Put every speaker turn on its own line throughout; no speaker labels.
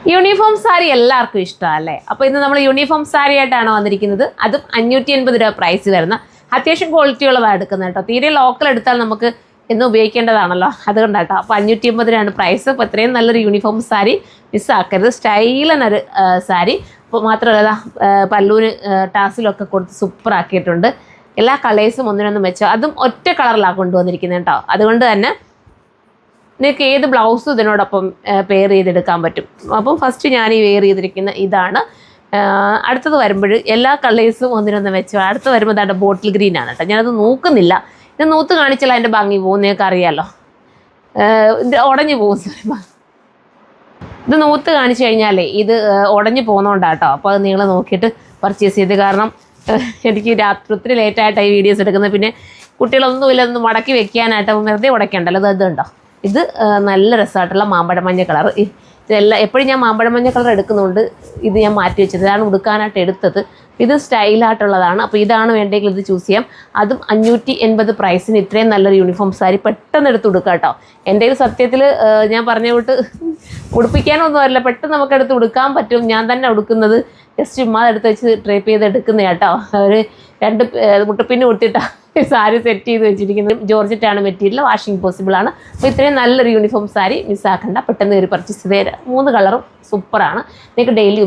Uniform sari എല്ലാവർക്കും ഇഷ്ടമല്ലേ? അപ്പോൾ ഇന്ന് നമ്മൾ യൂണിഫോം സാരി ആയിട്ടാണ് വന്നിരിക്കുന്നത്. അതും 580 രൂപ പ്രൈസ് വരുന്ന അത്യാവശ്യം ക്വാളിറ്റി ഉള്ളതാണ് എടുക്കുന്നത് കേട്ടോ. തീരെ ലോക്കൽ എടുത്താൽ നമുക്ക് എന്നും ഉപയോഗിക്കേണ്ടതാണല്ലോ, അതുകൊണ്ടാട്ടോ. അപ്പോൾ 580 പ്രൈസ്. അപ്പോൾ ഇത്രയും നല്ലൊരു യൂണിഫോം സാരി മിസ്സാക്കരുത്. സ്റ്റൈലനൊരു സാരി. അപ്പോൾ മാത്രമല്ല പല്ലൂന് ടാസിലൊക്കെ കൊടുത്ത് സൂപ്പർ ആക്കിയിട്ടുണ്ട്. എല്ലാ കളേഴ്സും ഒന്നിനൊന്നും വെച്ചോ, അതും ഒറ്റ കളറിലാണ് കൊണ്ടുവന്നിരിക്കുന്നത് കേട്ടോ. അതുകൊണ്ട് തന്നെ നിങ്ങൾക്ക് ഏത് ബ്ലൗസും ഇതിനോടൊപ്പം പെയർ ചെയ്തെടുക്കാൻ പറ്റും. അപ്പം ഫസ്റ്റ് ഞാൻ ഈ വെയർ ചെയ്തിരിക്കുന്ന ഇതാണ്. അടുത്തത് വരുമ്പോൾ എല്ലാ കളേഴ്സും ഒന്നിനൊന്നും വെച്ചു. അടുത്ത് വരുമ്പോൾ അതാണ്ട് ബോട്ടിൽ ഗ്രീൻ ആണ് കേട്ടോ. ഞാനത് നോക്കുന്നില്ല, ഇത് നൂത്ത് കാണിച്ചാൽ അതിൻ്റെ ഭംഗി പോകും. നിങ്ങൾക്ക് അറിയാമല്ലോ, ഇത് ഉടഞ്ഞു പോകും. ഇത് നൂത്ത് കാണിച്ചു കഴിഞ്ഞാലേ ഇത് ഉടഞ്ഞു പോകുന്നതുകൊണ്ടാട്ടോ. അപ്പോൾ അത് നിങ്ങൾ നോക്കിയിട്ട് പർച്ചേസ് ചെയ്ത്. കാരണം എനിക്ക് രാത്രി ഒത്തിരി ലേറ്റായിട്ടാണ് ഈ വീഡിയോസ് എടുക്കുന്നത്. പിന്നെ കുട്ടികളൊന്നുമില്ല ഒന്ന് മടക്കി വെക്കാനായിട്ട് വെറുതെ ഉടയ്ക്കണ്ടല്ലോ. ഇത് ഉണ്ടോ, ഇത് നല്ല രസമായിട്ടുള്ള മാമ്പഴ മഞ്ഞ കളർ. ഇതെല്ലാം എപ്പോഴും ഞാൻ മാമ്പഴ മഞ്ഞ കളർ എടുക്കുന്നുണ്ട്. ഇത് ഞാൻ മാറ്റി വെച്ചത്, ഇതാണ് ഉടുക്കാനായിട്ട് എടുത്തത്. ഇത് സ്റ്റൈലായിട്ടുള്ളതാണ്. അപ്പോൾ ഇതാണ് വേണ്ടെങ്കിൽ ഇത് ചൂസ് ചെയ്യാം. അതും 580 പ്രൈസിന് ഇത്രയും നല്ലൊരു യൂണിഫോം സാരി പെട്ടെന്ന് എടുത്ത് ഉടുക്കാം കേട്ടോ. എൻ്റെ ഒരു സത്യത്തിൽ ഞാൻ പറഞ്ഞ വിട്ട് ഉടുപ്പിക്കാനൊന്നും അല്ല, പെട്ടെന്ന് നമുക്കെടുത്ത് ഉടുക്കാൻ പറ്റും. ഞാൻ തന്നെ ഉടുക്കുന്നത് ജസ്റ്റ് ചുമ്മാ എടുത്ത് വെച്ച് ഡ്രേപ്പ് ചെയ്ത് എടുക്കുന്ന കേട്ടോ. ഒരു 2 മുട്ടപ്പിന്ന് കൊടുത്തിട്ടാണ് സാരി സെറ്റ് ചെയ്ത് വെച്ചിരിക്കുന്നത്. ജോർജറ്റാണ് മെറ്റീരിയൽ, വാഷിംഗ് പോസിബിൾ ആണ്. അപ്പോൾ ഇത്രയും നല്ലൊരു യൂണിഫോം സാരി മിസ്സാക്കണ്ട, പെട്ടെന്ന് കയറി പർച്ചേസ് ചെയ്ത്. 3 കളറും സൂപ്പറാണ്. നിങ്ങൾക്ക് ഡെയിലി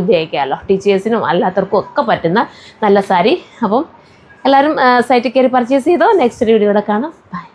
ഉപയോഗിക്കാമല്ലോ. ടീച്ചേഴ്സിനും അല്ലാത്തവർക്കും ഒക്കെ പറ്റുന്ന നല്ല സാരി. അപ്പം എല്ലാവരും സൈറ്റിൽ കയറി പർച്ചേസ് ചെയ്തോ. നെക്സ്റ്റ് വീഡിയോയുടെ കാണാം. ബൈ.